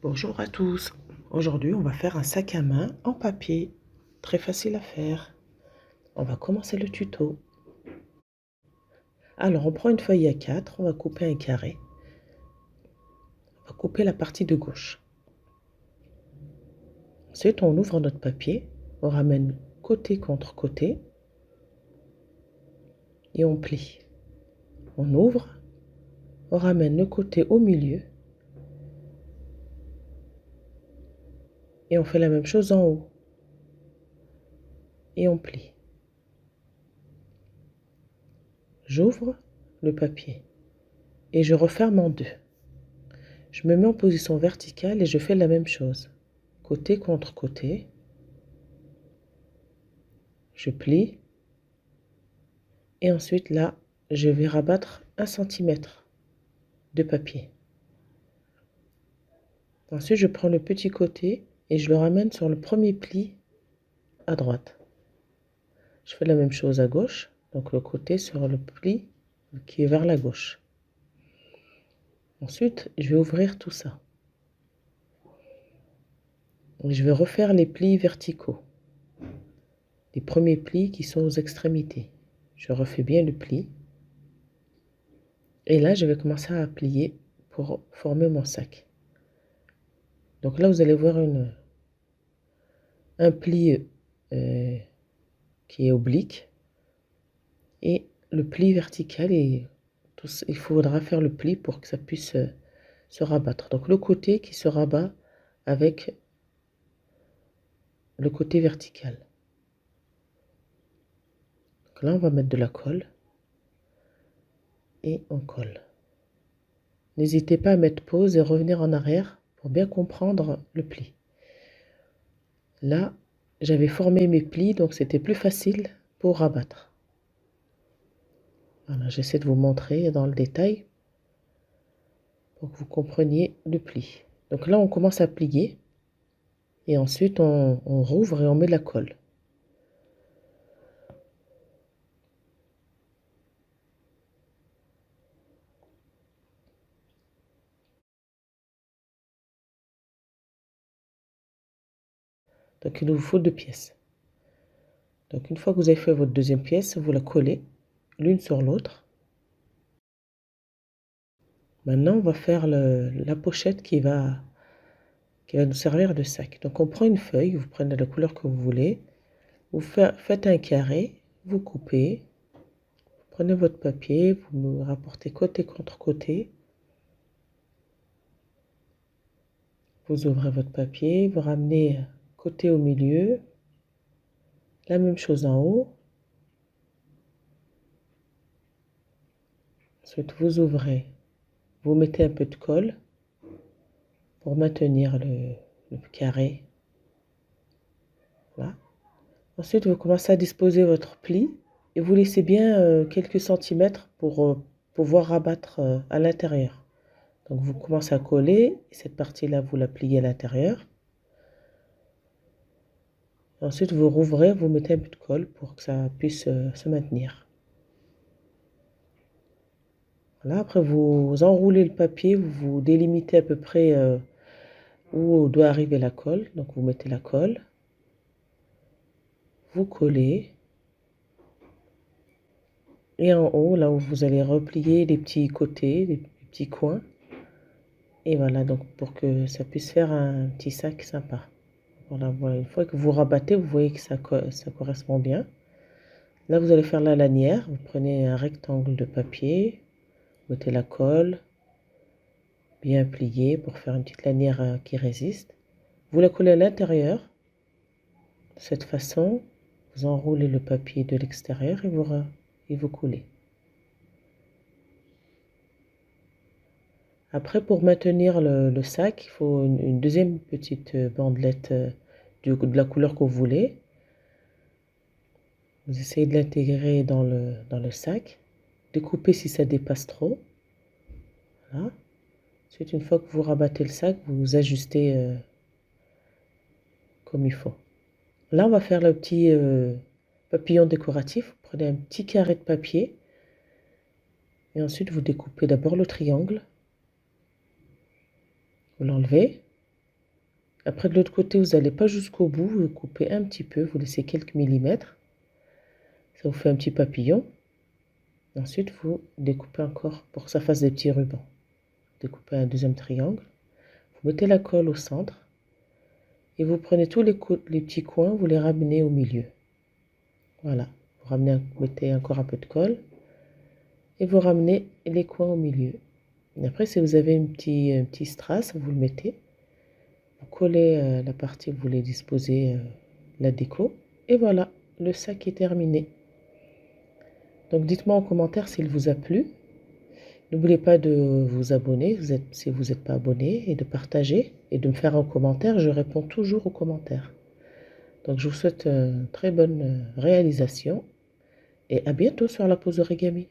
Bonjour à tous. Aujourd'hui, on va faire un sac à main en papier. Très facile à faire. On va commencer le tuto. Alors, on prend une feuille A4, on va couper un carré. On va couper la partie de gauche. Ensuite, on ouvre notre papier, on ramène côté contre côté et on plie. On ouvre, on ramène le côté au milieu et on fait la même chose en haut. Et on plie. J'ouvre le papier et je referme en deux. Je me mets en position verticale et je fais la même chose. Côté contre côté. Je plie. Et ensuite, là, je vais rabattre 1 centimètre de papier. Ensuite, je prends le petit côté et je le ramène sur le premier pli à droite. Je fais la même chose à gauche, donc le côté sur le pli qui est vers la gauche. Ensuite, je vais ouvrir tout ça. Je vais refaire les plis verticaux. Les premiers plis qui sont aux extrémités. Je refais bien le pli. Et là, je vais commencer à plier pour former mon sac. Donc là, vous allez voir un pli qui est oblique et le pli vertical. Et il faudra faire le pli pour que ça puisse se rabattre. Donc le côté qui se rabat avec le côté vertical. Donc là, on va mettre de la colle et on colle. N'hésitez pas à mettre pause et revenir en arrière pour bien comprendre le pli. Là, j'avais formé mes plis, donc c'était plus facile pour rabattre. Voilà, j'essaie de vous montrer dans le détail pour que vous compreniez le pli. Donc là, on commence à plier et ensuite on rouvre et on met de la colle. Donc il vous faut 2 pièces. Donc une fois que vous avez fait votre deuxième pièce, vous la collez l'une sur l'autre. Maintenant, on va faire la pochette qui va nous servir de sac. Donc on prend une feuille, vous prenez la couleur que vous voulez, vous faites un carré, vous coupez, vous prenez votre papier, vous me rapportez côté contre côté, vous ouvrez votre papier, vous ramenez côté au milieu, la même chose en haut. Ensuite, vous ouvrez, vous mettez un peu de colle pour maintenir le carré. Voilà. Ensuite, vous commencez à disposer votre pli et vous laissez bien quelques centimètres pour pouvoir rabattre à l'intérieur. Donc, vous commencez à coller et cette partie-là, vous la pliez à l'intérieur. Ensuite, vous rouvrez, vous mettez un peu de colle pour que ça puisse se maintenir. Voilà, après, vous enroulez le papier, vous délimitez à peu près où doit arriver la colle. Donc, vous mettez la colle, vous collez. Et en haut, là où vous allez replier les petits côtés, les petits coins. Et voilà, donc pour que ça puisse faire un petit sac sympa. Voilà, voilà. Une fois que vous rabattez, vous voyez que ça correspond bien. Là, vous allez faire la lanière. Vous prenez un rectangle de papier, vous mettez la colle, bien pliée pour faire une petite lanière qui résiste. Vous la collez à l'intérieur. De cette façon, vous enroulez le papier de l'extérieur et vous coulez. Après, pour maintenir le sac, il faut une deuxième petite bandelette de la couleur que vous voulez. Vous essayez de l'intégrer dans le sac. Découpez si ça dépasse trop. Voilà. Ensuite, une fois que vous rabattez le sac, vous ajustez comme il faut. Là, on va faire le petit papillon décoratif. Vous prenez un petit carré de papier. Et ensuite, vous découpez d'abord le triangle. Vous l'enlevez. Après, de l'autre côté, vous n'allez pas jusqu'au bout, vous coupez un petit peu, vous laissez quelques millimètres. Ça vous fait un petit papillon. Ensuite, vous découpez encore pour que ça fasse des petits rubans. Découpez un deuxième triangle. Vous mettez la colle au centre. Et vous prenez tous les petits coins, vous les ramenez au milieu. Voilà. Vous mettez encore un peu de colle. Et vous ramenez les coins au milieu. Et après, si vous avez un petit strass, vous le mettez. Vous collez la partie où vous voulez disposer la déco. Et voilà, le sac est terminé. Donc dites-moi en commentaire s'il vous a plu. N'oubliez pas de vous abonner si vous n'êtes pas abonné et de partager et de me faire un commentaire. Je réponds toujours aux commentaires. Donc je vous souhaite une très bonne réalisation et à bientôt sur la pause origami.